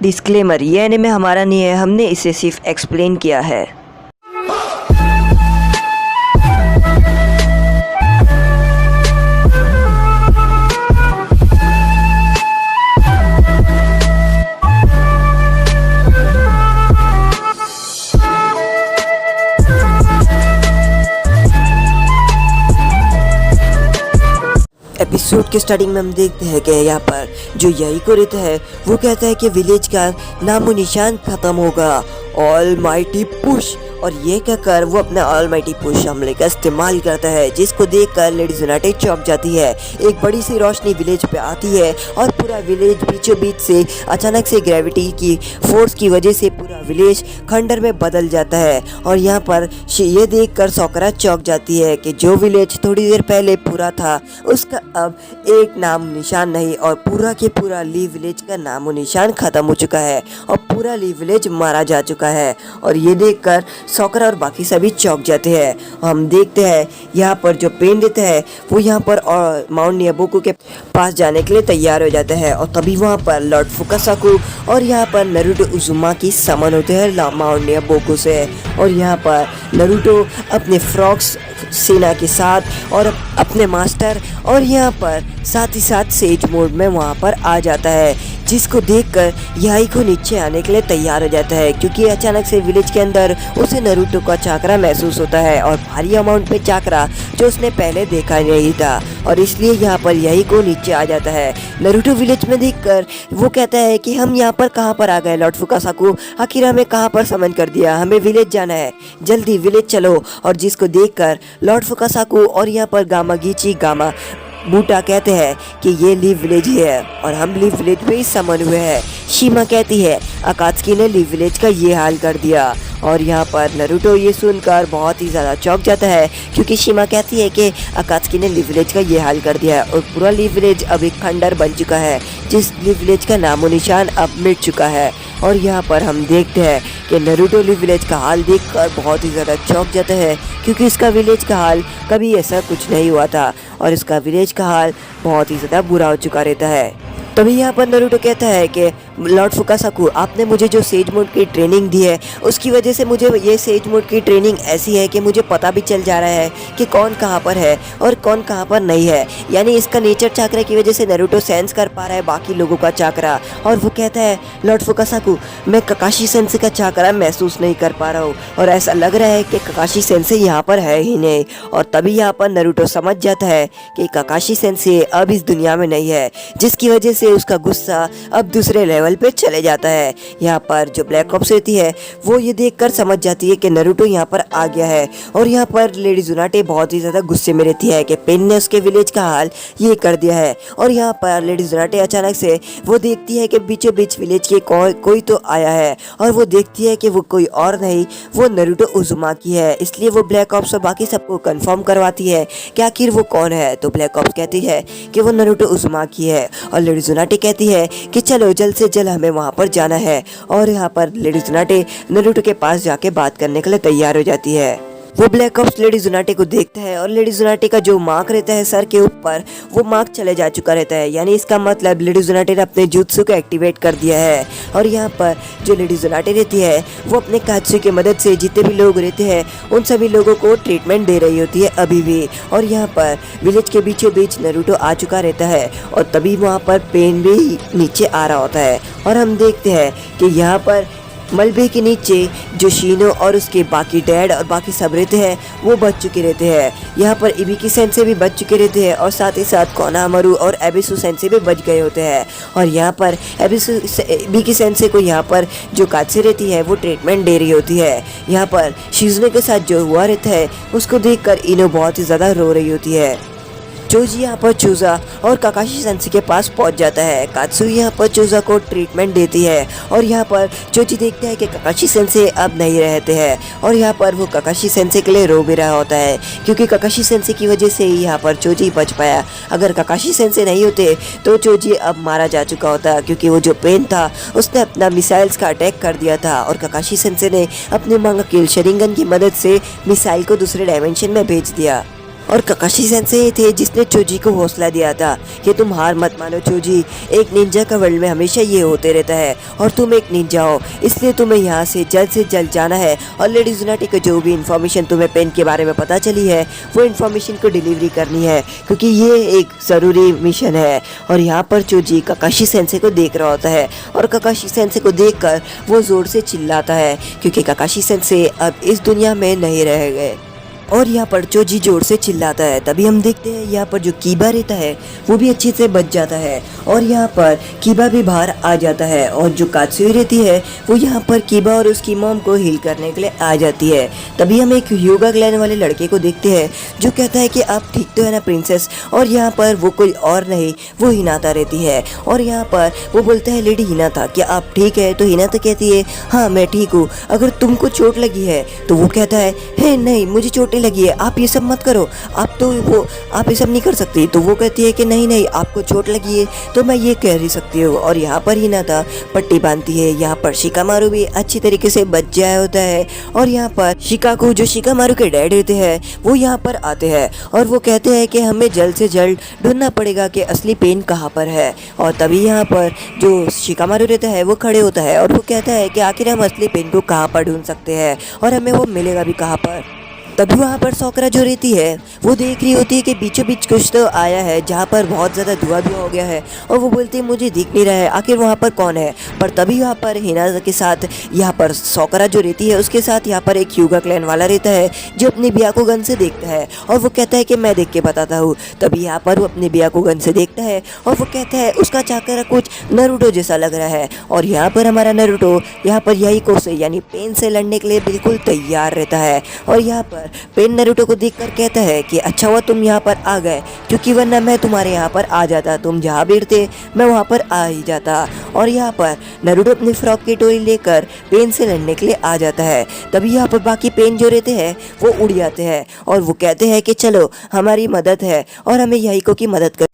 Disclaimer, ये anime हमारा नहीं है, हमने इसे सिर्फ एक्सप्लेन किया है। एपिसोड के स्टार्टिंग में हम देखते हैं कि यहाँ पर जो याइको रहता है वो कहता है कि विलेज का नामो निशान खत्म होगा, ऑल माइटी पुश। और ये कहकर वो अपना ऑल माइटी पुश हमले का इस्तेमाल करता है, जिसको देखकर लेडी जुनाटे चौंक जाती है। एक बड़ी सी रोशनी विलेज पे आती है और पूरा विलेज बीचों बीच से अचानक से ग्रेविटी की फोर्स की वजह से पूरा विलेज खंडर में बदल जाता है। और यहाँ पर ये देखकर सोकरा चौंक जाती है कि जो विलेज थोड़ी देर पहले पूरा था उसका अब एक नाम निशान नहीं, और पूरा के पूरा ली विलेज का नामो निशान खत्म हो चुका है और पूरा ली विलेज मारा जा चुका है। और ये देखकर सोकरा और बाकी सभी चौंक जाते हैं। हम देखते हैं यहाँ पर जो पेन रहता है वो यहाँ पर और माउंट नियाबुको के पास जाने के लिए तैयार हो जाता है। और तभी वहाँ पर लॉर्ड फुकासाकु और यहाँ पर नारुतो उजुमाकी समन होते हैं माउंट नियाबुको से। और यहाँ पर नारुतो अपने फ्रॉक्स सेना के साथ और अपने मास्टर और यहाँ पर साथ ही साथ सेज मोड में वहाँ पर आ जाता है, जिसको देखकर याइको नीचे आने के लिए तैयार हो जाता है, क्योंकि अचानक से विलेज के अंदर उसे नारुतो का चाकरा महसूस होता है और भारी अमाउंट में चाकरा जो उसने पहले देखा नहीं था, और इसलिए यहाँ पर याइको नीचे आ जाता है। नारुतो विलेज में देखकर वो कहता है कि हम यहाँ पर कहाँ पर आ गए लॉर्ड फुकासाकु, आखिर हमें कहाँ पर समन कर दिया, हमें विलेज जाना है, जल्दी विलेज चलो। और जिसको देखकर लॉर्ड फुकासाकु और यहाँ पर गामागीची गामा बूटा कहते हैं कि ये लीव विलेज ही है और हम लीव विलेज में ही समन हुए हैं। शीमा कहती है अकात्सुकी ने लीव विलेज का ये हाल कर दिया। और यहाँ पर नारुतो ये सुनकर बहुत ही ज़्यादा चौंक जाता है, क्योंकि शीमा कहती है कि अकात्सुकी ने लीव विलेज का ये हाल कर दिया है और पूरा लीव विलेज अब एक खंडर बन चुका है, जिस लीव विलेज का नामो निशान अब मिट चुका है। और यहाँ पर हम देखते हैं कि नारुतो लीव विलेज का हाल देखकर बहुत ही ज़्यादा चौंक जाता है, क्योंकि इसका विलेज का हाल कभी ऐसा कुछ नहीं हुआ था और इसका विलेज का हाल बहुत ही ज़्यादा बुरा हो चुका रहता है। तभी यहाँ पर नारुतो कहता है कि लॉर्ड फुकासाकु, आपने मुझे जो सेज मोड की ट्रेनिंग दी है उसकी वजह से मुझे ये सेज मोड की ट्रेनिंग ऐसी है कि मुझे पता भी चल जा रहा है कि कौन कहाँ पर है और कौन कहाँ पर नहीं है। यानी इसका नेचर चाकरा की वजह से नारुतो सेंस कर पा रहा है बाकी लोगों का चाकरा। और वो कहता है लॉर्ड फुकासाकु, मैं ककाशी सेंसे का चाकरा महसूस नहीं कर पा रहा हूँ और ऐसा लग रहा है कि ककाशी सेंसे यहाँ पर है ही नहीं। और तभी यहाँ पर नारुतो समझ जाता है कि ककाशी सेंसे अब इस दुनिया में नहीं है, जिसकी वजह से उसका गुस्सा अब दूसरे लेवल पे चले जाता है। यहाँ पर जो ब्लैक ऑप्स रहती है वो ये देखकर समझ जाती है कि नारुतो यहाँ पर आ गया है। और यहाँ पर लेडी जुनाटे बहुत ही ज़्यादा गुस्से में रहती है कि पेन ने उसके विलेज का हाल ये कर दिया है। और यहाँ पर लेडी जुनाटे अचानक से वो देखती है कि बीचों बीच विलेज के कोई तो आया है, और वो देखती है कि वो कोई और नहीं, वो नारुतो उजुमाकी है। इसलिए वो ब्लैक ऑप्स और बाकी सबको कंफर्म करवाती है कि आखिर वो कौन है। तो ब्लैक ऑप्स कहती है कि वो नारुतो उजुमाकी है और लेडी जुनाटे कहती है कि चलो जल्द से जल्द हमें वहाँ पर जाना है। और यहाँ पर लेडी जुनाटे नारुतो के पास जाके बात करने के लिए तैयार हो जाती है। वो ब्लैक ऑप्स लेडी जुनाटे को देखता है और लेडी जुनाटे का जो मार्क रहता है सर के ऊपर वो मार्क चले जा चुका रहता है, यानी इसका मतलब लेडी जुनाटे ने अपने जुत्सु को एक्टिवेट कर दिया है। और यहाँ पर जो लेडी जुनाटे रहती है वो अपने कात्सु की मदद से जितने भी लोग रहते हैं उन सभी लोगों को ट्रीटमेंट दे रही होती है अभी भी। और यहाँ पर विलेज के बीचों बीच नारुतो आ चुका रहता है और तभी वहाँ पर पेन भी नीचे आ रहा होता है। और हम देखते हैं कि यहाँ पर मलबे के नीचे जो शीनो और उसके बाकी डैड और बाकी सब रहते हैं वो बच चुके रहते हैं। यहाँ पर इबिकी सेंसे भी बच चुके रहते हैं और साथ ही साथ कोनामारू और एबिसु सेंसे भी बच गए होते हैं। और यहाँ पर इबिकी सेंसे को यहाँ पर जो कात्से रहती है वो ट्रीटमेंट दे रही होती है। यहाँ पर शिजुने के साथ जो हुआ रहता है उसको देखकर इनो बहुत ही ज़्यादा रो रही होती है। जोजी यहाँ पर चूजा और काकाशी सेंसे के पास पहुँच जाता है। कात्सु यहाँ पर चूजा को ट्रीटमेंट देती है और यहाँ पर जोजी देखता है कि काकाशी सेंसे अब नहीं रहते हैं और यहाँ पर वो काकाशी सेंसे के लिए रो भी रहा होता है, क्योंकि काकाशी सेंसे की वजह से ही यहाँ पर जोजी बच पाया। अगर काकाशी सेंसे नहीं होते तो जोजी अब मारा जा चुका होता, क्योंकि वो जो पेन था उसने अपना मिसाइल्स का अटैक कर दिया था और काकाशी सेंसे ने अपने मांगा किल शरिंगन की मदद से मिसाइल को दूसरे डायमेंशन में भेज दिया। और ककाशी सेंसेई थे जिसने चोजी को हौसला दिया था कि तुम हार मत मानो चोजी, एक निंजा का वर्ल्ड में हमेशा ये होते रहता है और तुम एक निंजा हो, इसलिए तुम्हें यहाँ से जल्द जाना है। और लेडी ज़ुनाटी को जो भी इन्फॉर्मेशन तुम्हें पेन के बारे में पता चली है वो इन्फॉर्मेशन को डिलीवरी करनी है, क्योंकि ये एक ज़रूरी मिशन है। और यहाँ पर चोजी ककाशी सेंसेई को देख रहा होता है और ककाशी सेंसेई को देखकर वो ज़ोर से चिल्लाता है, क्योंकि ककाशी सेंसेई अब इस दुनिया में नहीं रह गए। और यहाँ पर चोजी जोर से चिल्लाता है। तभी हम देखते हैं यहाँ पर जो कीबा रहता है वो भी अच्छे से बच जाता है और यहाँ पर कीबा भी बाहर आ जाता है। और जो कात्सुई रहती है वो यहाँ पर कीबा और उसकी मॉम को हील करने के लिए आ जाती है। तभी हम एक ह्यूगा क्लैन वाले लड़के को देखते हैं जो कहता है कि आप ठीक तो है ना प्रिंसेस। और यहाँ पर वो कोई और नहीं, वो हिनाता रहती है। और यहाँ पर वो बोलता है लेडी हिनाता क्या आप ठीक है? तो हिनाता कहती है हाँ मैं ठीक हूँ, अगर तुमको चोट लगी है। तो वो कहता है हे नहीं मुझे चोट लगी है, आप ये सब मत करो, आप ये सब नहीं कर सकती। तो वो कहती है कि नहीं आपको चोट लगी है तो मैं ये कह ही सकती हूँ। और यहाँ पर हिनाता पट्टी बांधती है। यहाँ पर शिकामारू भी अच्छी तरीके से बच जाया होता है। और यहाँ पर शिकाकू जो शिकामारू के डैड रहते हैं वो यहाँ पर आते हैं और वो कहते हैं कि हमें जल्द से जल्द ढूंढना पड़ेगा कि असली पेन कहाँ पर है। और तभी यहाँ पर जो शिकामारू रहता है वो खड़े होता है और वो कहता है कि आखिर हम असली पेन को कहाँ पर ढूंढ सकते हैं और हमें वो मिलेगा भी कहाँ पर। तभी वहाँ पर सोकरा जो रहती है वो देख रही होती है कि बीचों बीच कुछ तो आया है जहाँ पर बहुत ज़्यादा धुआं हो गया है। और वो बोलती है मुझे दिख नहीं रहा है आखिर वहाँ पर कौन है। पर तभी वहाँ पर हिनाता के साथ यहाँ पर सोकरा जो रहती है उसके साथ यहाँ पर एक ह्यूगा क्लैन वाला रहता है जो अपनी बिया को गन से देखता है और वो कहता है कि मैं देख के बताता हूँ। तभी यहाँ पर वो अपनी बिया को गन से देखता है और वो कहता है उसका चाकरा कुछ नरूटो जैसा लग रहा है। और यहाँ पर हमारा नरूटो यहाँ पर याइको से यानी पेन से लड़ने के लिए बिल्कुल तैयार रहता है। और यहाँ पर पेन नरूटो को देखकर कहता है कि अच्छा हुआ तुम यहाँ पर आ गए, क्योंकि वरना मैं तुम्हारे यहाँ पर आ जाता, तुम जहाँ बैठते मैं वहाँ पर आ ही जाता। और यहाँ पर नरूटो अपनी फ्रॉक की टोली लेकर पेन से लड़ने के लिए आ जाता है। तभी यहाँ पर बाकी पेन जो रहते हैं वो उड़ जाते हैं और वो कहते हैं कि चलो हमारी मदद है और हमें याइको की मदद करनी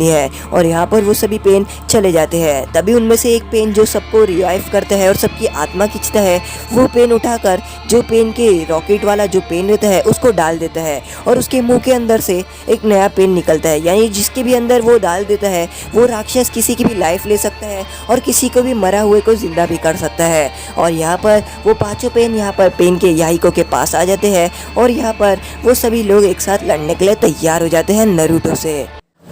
है। और यहाँ पर वो सभी पेन चले जाते हैं। तभी उनमें से एक पेन जो सबको रिवाइव करता है और सबकी आत्मा खींचता है वो पेन उठाकर जो पेन के रॉकेट वाला जो पेन रहता है उसको डाल देता है और उसके मुंह के अंदर से एक नया पेन निकलता है। यानी जिसके भी अंदर वो डाल देता है वो राक्षस किसी की भी लाइफ ले सकता है और किसी को भी मरा हुए को जिंदा भी कर सकता है। और यहाँ पर वो पांचों पेन यहाँ पर पेन के याइको के पास आ जाते हैं और यहाँ पर वो सभी लोग एक साथ लड़ने के लिए तैयार हो जाते हैं नरूटो से।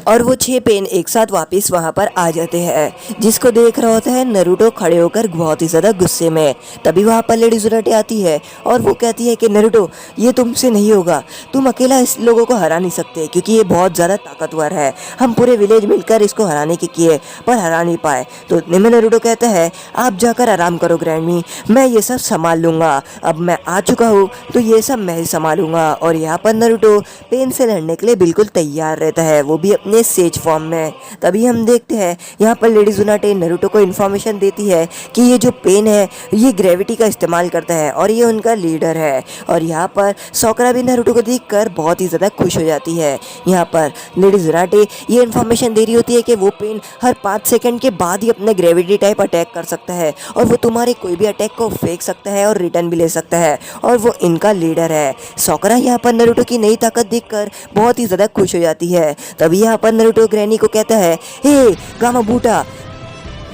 और वो 6 पेन एक साथ वापस वहाँ पर आ जाते हैं, जिसको देख रहा होता है नरूटो खड़े होकर बहुत ही ज़्यादा गुस्से में। तभी वहाँ पर लेडी ज़ुनाटी आती है और वो कहती है कि नरूटो ये तुमसे नहीं होगा, तुम अकेला इस लोगों को हरा नहीं सकते क्योंकि ये बहुत ज़्यादा ताकतवर है। हम पूरे विलेज मिलकर इसको हराने के किए पर हरा नहीं पाए। तो इतने में नरूटो कहता है आप जाकर आराम करो ग्रैंडमी, मैं ये सब संभाल लूँगा, अब मैं आ चुका हूँ तो ये सब मैं ही संभालूंगा। और यहाँ पर नरूटो पेन से लड़ने के लिए बिल्कुल तैयार रहता है, वो भी अपने सेज फॉर्म में। तभी हम देखते हैं यहाँ पर लेडी ज़ुनाटी नरूटो को इन्फॉर्मेशन देती है कि ये जो पेन है ये ग्रेविटी का इस्तेमाल करता है और ये उनका लीडर है। और यहाँ पर सोकरा भी नरूटो को देखकर बहुत ही ज़्यादा खुश हो जाती है। यहाँ पर लेडी ज़ुनाटी ये इन्फॉर्मेशन दे रही होती है कि वो पेन हर 5 सेकंड के बाद ही अपने ग्रेविटी टाइप अटैक कर सकता है और वो तुम्हारे कोई भी अटैक को फेंक सकता है और रिटर्न भी ले सकता है और वो इनका लीडर है। सोकरा यहाँ पर नरूटो की नई ताकत देखकर बहुत ही ज़्यादा खुश हो जाती है। तभी यहाँ पर नरूटो ग्रैनी को कहता है हे गामा बूटा,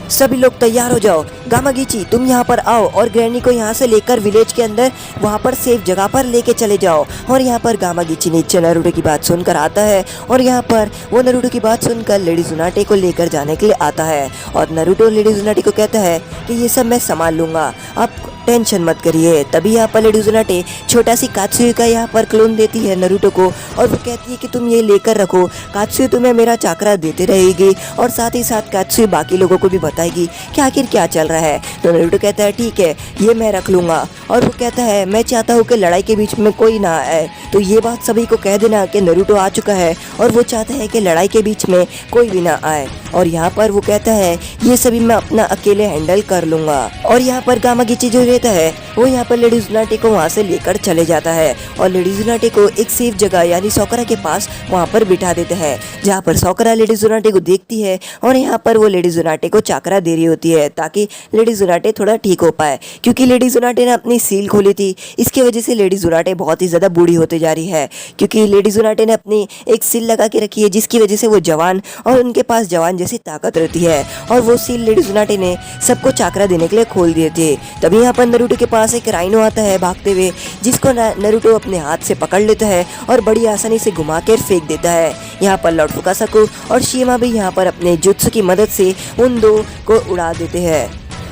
सभी लोग तैयार हो जाओ, गामागीची तुम यहाँ पर आओ और ग्रैनी को यहाँ से लेकर विलेज के अंदर वहाँ पर सेफ जगह पर लेके चले जाओ। और यहाँ पर गामागीची नीचे नरूटो की बात सुनकर आता है और यहाँ पर वो नरूटो की बात सुनकर लेडी ज़ुनाटी को लेकर जाने के लिए आता है। और नरूटो लेडी ज़ुनाटी को कहता है कि ये सब मैं संभाल लूँगा, आप टेंशन मत करिए। तभी यहाँ पर लेडी ज़ुनाटी छोटा सी कात्सुई का यहाँ पर क्लोन देती है नरूटो को और वो कहती है कि तुम ये लेकर रखो, कात्सुई तुम्हें मेरा चाकरा देते रहेगी और साथ ही साथ कात्सुई बाकी लोगों को भी बताएगी कि आखिर क्या चल रहा है। तो नरूटो कहता है ठीक है ये मैं रख लूँगा। और वो कहता है मैं चाहता हूँ कि लड़ाई के बीच में कोई ना आए, तो ये बात सभी को कह देना कि नरूटो आ चुका है और वो चाहता है कि लड़ाई के बीच में कोई भी ना आए। और यहाँ पर वो कहता है ये सभी मैं अपना अकेले हैंडल कर लूँगा। और यहाँ पर गामागीची जो रहता है वो यहाँ पर लेडी जुनाटे को वहाँ से लेकर चले जाता है और लेडी जुनाटे को एक सेफ जगह यानी सोकरा के पास वहाँ पर बिठा देता है, जहाँ पर सोकरा लेडी जुनाटे को देखती है और यहाँ पर वो लेडी जुनाटे को चाकरा दे रही होती है ताकि लेडी जुनाटे थोड़ा ठीक हो पाए, क्योंकि लेडी जुनाटे ने अपनी सील खोली थी। इसकी वजह से लेडी जुनाटे बहुत ही ज़्यादा बूढ़ी होते जा रही है, क्योंकि लेडी जुनाटे ने अपनी एक सील लगा के रखी है जिसकी वजह से वो जवान और उनके पास जवान जैसी ताकत रहती है, और वो सील लेडी जुनाटे ने सबको चाकरा देने के लिए खोल दिए थे। तभी यहाँ पर नरूटो के पास एक राइनो आता है भागते हुए, जिसको नरूटो अपने हाथ से पकड़ लेता है और बड़ी आसानी से घुमा कर फेंक देता है। यहाँ पर लॉर्ड फुकासाकु और शीमा भी यहाँ पर अपने जुत्सु की मदद से उन दो को उड़ा देते हैं,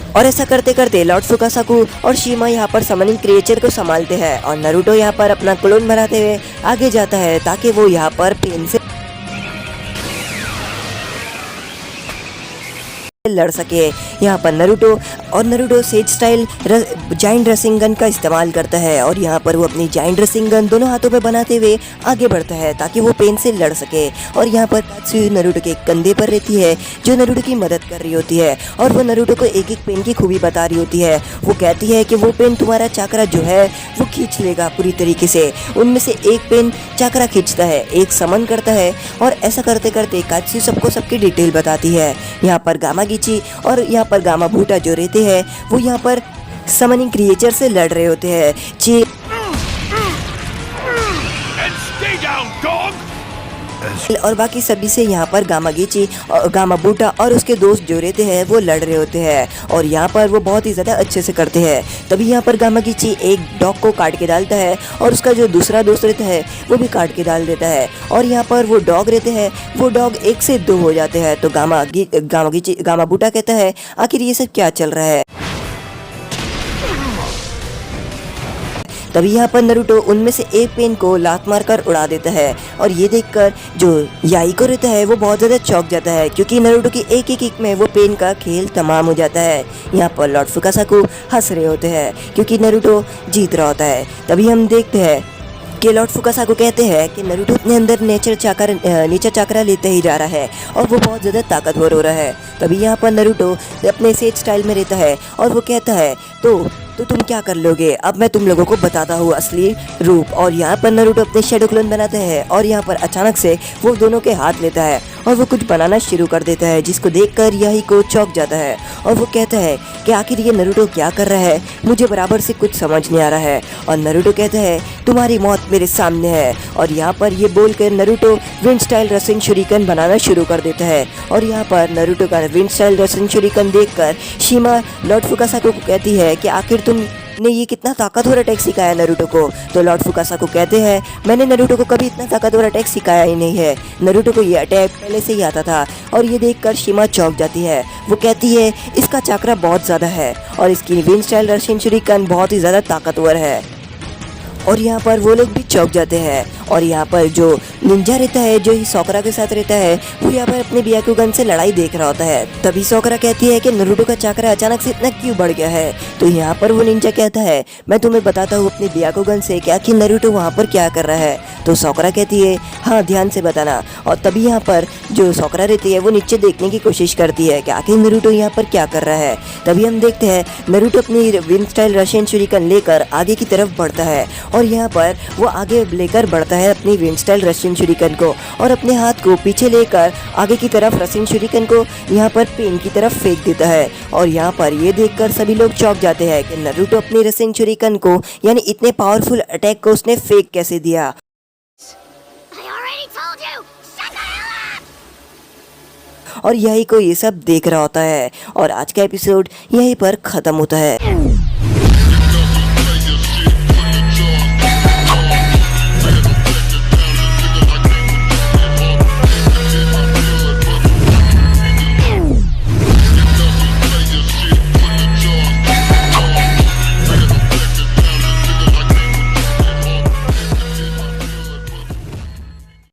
और ऐसा करते करते लॉर्ड फुकासाकु और शीमा यहाँ पर समनिंग क्रिएचर को संभालते हैं और नरूटो यहाँ पर अपना क्लोन बनाते हुए आगे जाता है ताकि वो यहाँ पर पेन से लड़ सके। यहाँ पर Naruto says style giant racing gun का इस्तेमाल करता है और यहाँ पर वो अपनी जाइंट रेसिंग गन दोनों हाथों पे बनाते हुए आगे बढ़ता है ताकि वो पेन से लड़ सके। और यहाँ पर कात्सुयो नरूटो के कंधे पर रहती है जो नरूटो की मदद कर रही होती है और वो नरूटो को एक एक पेन की खूबी बता रही होती है। वो कहती है कि वो पेन तुम्हारा चाकरा जो है वो खींच लेगा पूरी तरीके से। उनमें से एक पेन चाकरा खींचता है, एक समन करता है, और ऐसा करते करते कात्सुयो सबको सबकी डिटेल बताती है। यहाँ पर गामागीची और यहाँ पर गामा बूटा जो रहते हैं वो यहाँ पर समनिंग क्रिएचर से लड़ रहे होते हैं। और बाकी सभी से यहाँ पर गामागीची और गामा बूटा और उसके दोस्त जो रहते हैं वो लड़ रहे होते हैं और यहाँ पर वो बहुत ही ज़्यादा अच्छे से करते हैं। तभी यहाँ पर गामागीची एक डॉग को काट के डालता है और उसका जो दूसरा दोस्त रहता है वो भी काट के डाल देता है, और यहाँ पर वो डॉग रहते हैं वो डॉग 1 से 2 हो जाते हैं। तो गामा बूटा कहता है आखिर ये सब क्या चल रहा है। तभी यहाँ पर नरूटो उनमें से एक पेन को लात मारकर उड़ा देता है और ये देखकर जो याइको रहता है वो बहुत ज़्यादा चौंक जाता है, क्योंकि नरूटो की एक एक किक में वो पेन का खेल तमाम हो जाता है। यहाँ पर लॉर्ड फुकासाकु हंस रहे होते हैं क्योंकि नरूटो जीत रहा होता है। तभी हम देखते हैं कि लॉर्ड फुकासाकु कहते हैं कि नरूटो अपने अंदर नेचर चाकरा लेते ही जा रहा है और वो बहुत ज़्यादा ताकतवर हो रहा है। तभी यहाँ पर नरूटो अपने सेज स्टाइल में रहता है और वो कहता है तो तुम क्या कर लोगे, अब मैं तुम लोगों को बताता हूँ असली रूप। और यहाँ पर नरूटो अपने शैडो क्लोन बनाते हैं और यहाँ पर अचानक से वो दोनों के हाथ लेता है और वो कुछ बनाना शुरू कर देता है, जिसको देखकर याइको चौंक जाता है और वो कहता है कि आखिर ये नरूटो क्या कर रहा है, मुझे बराबर से कुछ समझ नहीं आ रहा है। और नरूटो कहता है तुम्हारी मौत मेरे सामने है, और यहाँ पर ये बोलकर नरूटो विंड स्टाइल रसिंग शुरिकन बनाना शुरू कर देता है। और यहाँ पर नरूटो का विंड स्टाइल रसिंग शुरिकन देखकर शीमा लॉर्ड फुकासाकु को कहती है कि आखिर तुमने ये कितना ताकतवर अटैक सिखाया नरूटो को। तो लॉर्ड फुकासाकु कहते हैं मैंने नरूटो को कभी इतना ताकतवर अटैक सिखाया ही नहीं है, नरूटो को ये अटैक पहले से ही आता था। और ये देखकर शीमा चौंक जाती है। वो कहती है इसका चाकरा बहुत ज़्यादा है और इसकी विंड स्टाइल रशियन शुरिकन बहुत ही ज़्यादा ताकतवर है। और यहाँ पर वो लोग भी चौंक जाते हैं। और यहाँ पर जो निंजा रहता है जो सोकरा के साथ रहता है वो यहाँ पर अपने ब्याकुगन से लड़ाई देख रहा होता है। तभी सोकरा कहती है कि नरूटो का चाकरा अचानक से इतना क्यों बढ़ गया है। तो यहाँ पर वो निंजा कहता है मैं तुम्हें बताता हूँ अपने ब्याकुगन से क्या कि नरूटो वहाँ पर क्या कर रहा है। तो सोकरा कहती है हाँ ध्यान से बताना। और तभी यहाँ पर जो सोकरा रहती है वो नीचे देखने की कोशिश करती है कि आखिर नरूटो यहाँ पर क्या कर रहा है। तभी हम देखते हैं नरूटो अपनी विंड स्टाइल रशियन शुरिकन लेकर आगे की तरफ बढ़ता है और यहाँ पर वो आगे लेकर बढ़ता है अपनी विंड स्टाइल रशियन शुरिकन को और अपने हाथ को पीछे लेकर आगे की तरफ रशियन शुरिकन को यहाँ पर पेन की तरफ फेंक देता है। और यहाँ पर ये देखकर सभी लोग चौंक जाते हैं कि नरूटो अपनी रशियन शुरिकन को यानी इतने पावरफुल अटैक को उसने फेंक कैसे दिया। और यही को ये सब देख रहा होता है और आज का एपिसोड यहीं पर खत्म होता है।